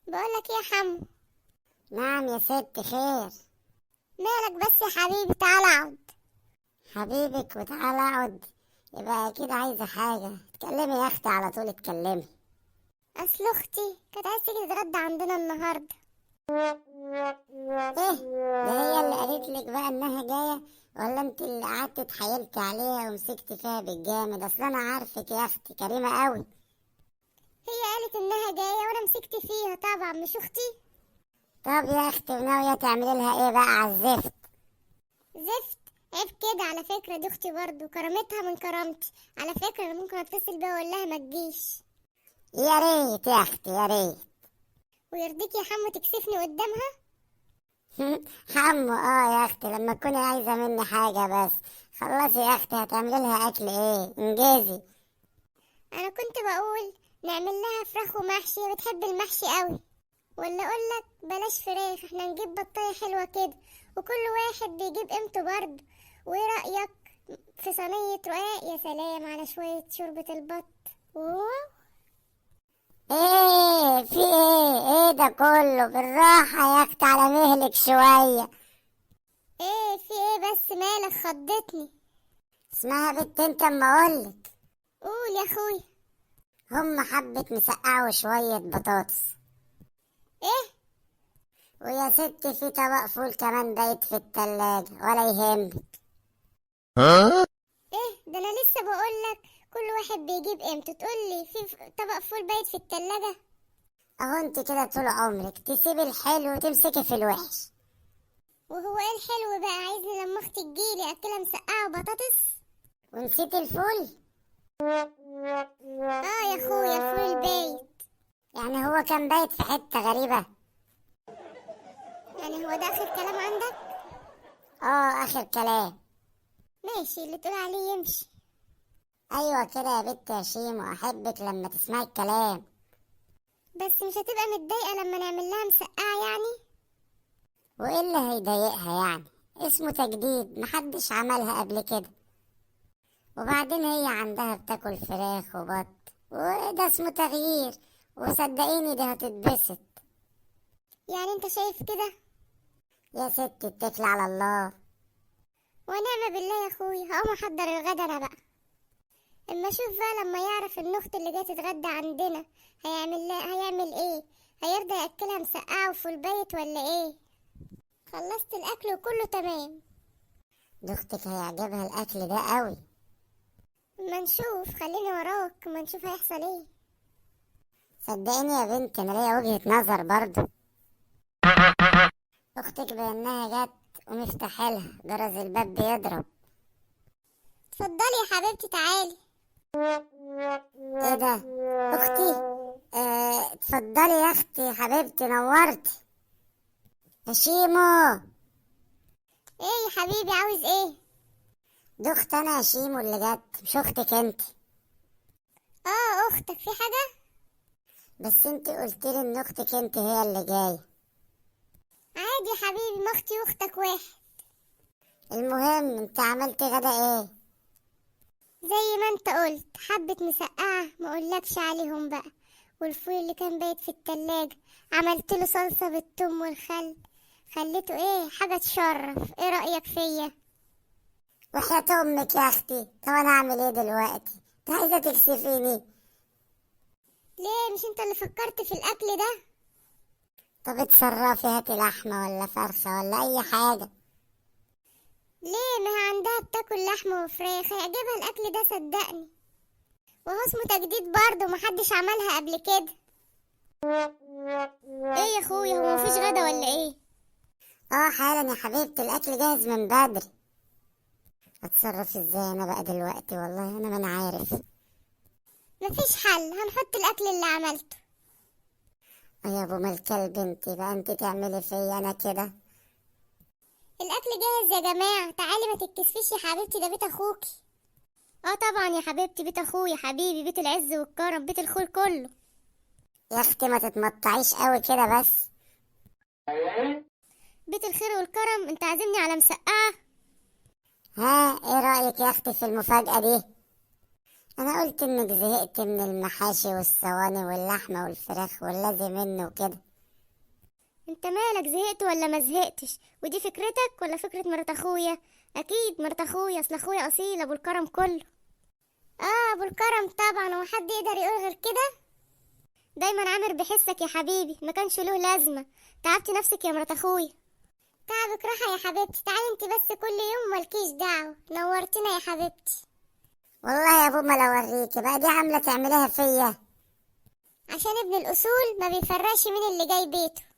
بقولك ايه يا حمو؟ نعم يا ست، خير. مالك بس يا حبيبي؟ تعال اقعد. حبيبك وتعالى اقعد؟ يبقى اكيد عايزه حاجه. اتكلمي يا اختي، على طول اتكلمي. اصل اختي كانت عايزه تيجي تتغدى عندنا النهارده. ايه ده؟ هي اللي قالت لك بقى انها جايه، ولا انت اللي قعدت اتحايلتي عليها ومسكتي فيها بالجامد؟ اصل انا عارفك يا اختي كريمه قوي. هي قالت انها جايه وانا مسكت فيها، طبعا مش اختي. طب يا اختي، وناويه تعملي لها ايه بقى على الزفت؟ زفت؟ عيب كده على فكره، دي اختي برضو، كرامتها من كرامتي. على فكره انا ممكن اتصل بيها واقول لها ما تجيش. يا ريت يا اختي، يا ريت. ويرضيك يا حمو تكسفني قدامها؟ حمو يا اختي، لما تكوني عايزه مني حاجه بس. خلصي يا اختي، هتعملي لها اكل ايه؟ انجزي. انا كنت بقول نعمل لها فراخ ومحشي، هي بتحب المحشي قوي. ولا اقولك بلاش فراخ، احنا نجيب بطايه حلوه كده وكل واحد بيجيب قيمته برضه. وايه رايك في صينيه رقاق؟ يا سلام على شويه شوربه البط. اوه. ايه في ايه ده كله؟ بالراحة يا اختي، على مهلك شوية. ايه في ايه بس؟ مالك خضتني؟ اسمها بنت انت اما اقولك. قول يا اخويا. هم حبة مسقعة وشوية بطاطس. ايه؟ ويا ست، في طبق فول كمان بايت في التلاجة، ولا يهمك. ايه ده؟ انا لسه بقولك كل واحد بيجيب قيمته، تقولي في طبق فول بايت في التلاجة؟ اهو انت كده طول عمرك تسيبي الحلو وتمسكي في الوحش. وهو ايه الحلو بقى؟ عايزني لما اختي تجيلي اكلها مسقعه وبطاطس؟ ونسيتي الفول. اه يا اخويا، الفول البايت. يعني هو كان بايت في حتة غريبة؟ يعني هو ده اخر كلام عندك؟ اخر كلام. ماشي، اللي تقول عليه يمشي. ايوه كده يا بنت يا شيمو، احبك لما تسمعي الكلام. بس مش هتبقى متضايقة لما نعمل لها مسقعة يعني؟ وايه اللي هيضايقها يعني؟ اسمه تجديد، محدش عملها قبل كده. وبعدين هي عندها بتاكل فراخ وبط، وده اسمه تغيير. وصدقيني دي هتتبسط. يعني انت شايف كده؟ يا ست اتكل على الله. ونعم بالله يا اخويا، هقوم احضر الغدا انا بقى. اما اشوف بقى لما يعرف ان اختي اللي جايه تتغدى عندنا هيعمل ايه. هيرضى ياكلها مسقعة وفول بايت ولا ايه؟ خلصت الاكل وكله تمام. دي اختك هيعجبها الاكل ده قوي. ما نشوف، خليني وراك ما نشوف هيحصل ايه. صدقيني يا بنت، انا ليا وجهة نظر برضو. اختك بانها جت ونفتح لها جرس الباب بيضرب. اتفضلي يا حبيبتي، تعالي. ايه ده؟ اختي؟ اتفضلي يا اختي حبيبتي، نورتي. يا شيمو. ايه يا حبيبي، عاوز ايه؟ دي اخت انا يا شيمو اللي جت، مش اختك انت. اه اختك، في حاجة؟ بس انت قلتلي ان اختك انت هي اللي جايه. عادي يا حبيبي، ما اختي واختك واحد. المهم، انت عملتي غدا ايه؟ زي ما انت قلت، حبة مسقعة ما اقولكش عليهم بقى. والفول اللي كان بايت في التلاجة عملت له صلصة بالثوم والخل. خليته ايه، حاجة تشرف. ايه رأيك فيا؟ وحياة امك يا اختي، طب انا اعمل ايه دلوقتي؟ انت عايزه تكسفيني؟ ليه؟ مش انت اللي فكرت في الاكل ده؟ طب اتصرفي، هاتي لحمه ولا فرخه ولا اي حاجه. ليه؟ ما هي عندها بتاكل لحمة وفراخ، هيعجبها الاكل ده صدقني. وهو اسمه تجديد برضه، محدش عملها قبل كده. ايه يا اخويا، هو مفيش غدا ولا ايه؟ حالا يا حبيبتي، الاكل جاهز من بدري. اتصرف ازاي انا بقى دلوقتي؟ والله انا ما انا عارف. مفيش حل، هنحط الاكل اللي عملته. يا ابو ما الكلب، انت بقى انت تعملي فيا انا كده؟ الاكل جاهز يا جماعه، تعالي ما تتكسفيش يا حبيبتي، ده بيت اخوكي. اه طبعا يا حبيبتي، بيت اخويا حبيبي، بيت العز والكرم، بيت الخير كله. يا اختي ما تتمطعيش قوي كده بس. بيت الخير والكرم، انت عازمني على مسقعه؟ ايه رايك يا اختي في المفاجاه دي؟ انا قلت انك زهقت من المحاشي والصواني واللحمه والفراخ واللازم منه وكده. انت مالك، زهقت ولا ما زهقتش؟ ودي فكرتك ولا فكرة مرات اخويا؟ اكيد مرات اخويا، اصل اخويا اصيل ابو الكرم كله. اه ابو الكرم طبعا، هو حد يقدر يقول غير كده؟ دايما عامر بحسك يا حبيبي، ما كانش له لازمة. تعبتي نفسك يا مرات اخويا. تعبك راحة يا حبيبتي، تعالي انت بس كل يوم مالكيش دعوة، نورتنا يا حبيبتي. والله يا بومه لو اوريكي بقى دي عامله تعمليها فيا. عشان ابن الاصول ما بيفرقش مين اللي جاي بيته.